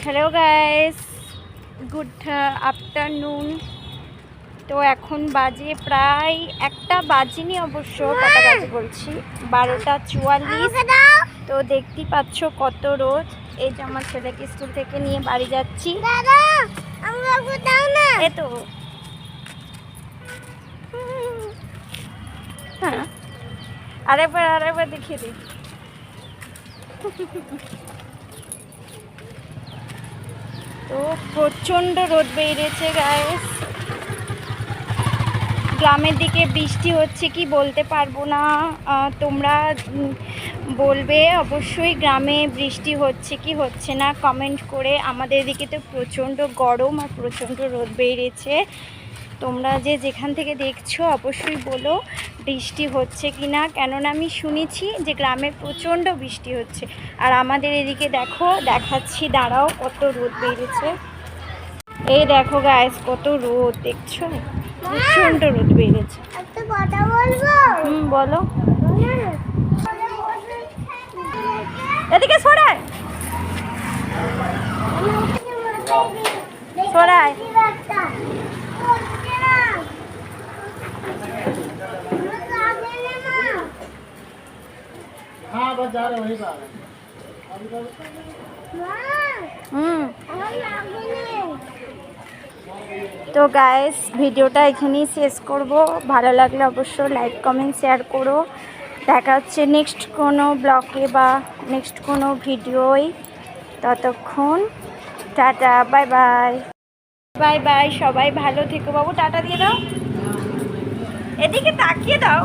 Hello guys, good afternoon. তো এখন বাজে প্রায় একটা বাজিনি, অবশ্য কটা বাজে বলছি 12:44। তো দেখতেই পাচ্ছ কত রোদ। এই যে আমার ছেলেকে স্কুল থেকে নিয়ে বাড়ি যাচ্ছি। এই তো হ্যাঁ, আরেকবার দেখিয়ে দিই। তো প্রচণ্ড রোদ বেরিয়েছে গাইস। গ্রামের দিকে বৃষ্টি হচ্ছে কি বলতে পারবো না, তোমরা বলবে অবশ্যই গ্রামে বৃষ্টি হচ্ছে কি হচ্ছে না কমেন্ট করে। আমাদের দিকে তো প্রচণ্ড গরম আর প্রচণ্ড রোদ বেরিয়েছে। তোমরা যে যেখান থেকে দেখছো অবশ্যই বলো বৃষ্টি হচ্ছে কি না, কেননা আমি শুনেছি যে গ্রামে প্রচণ্ড বৃষ্টি হচ্ছে। আর আমাদের এদিকে দেখো, দেখাচ্ছি, দাঁড়াও, কত রোদ বেরিয়েছে। এই দেখো গাইস, কত রোদ দেখছো, প্রচণ্ড রোদ বেরিয়েছে। বলো, এদিকে সরায় সরায়। हाँ बस जा रहे वही जा रहे তো গাইস, ভিডিওটা এখানেই শেষ করব। ভালো লাগলে অবশ্যই লাইক কমেন্ট শেয়ার করো। দেখা হচ্ছে নেক্সট কোনো ব্লগে বা নেক্সট কোনো ভিডিওই। ততক্ষণ tata, bye bye. Bye bye, সবাই ভালো থেকো। বাবু টাটা দিয়ে দাও, এদিকে তাকিয়ে দাও।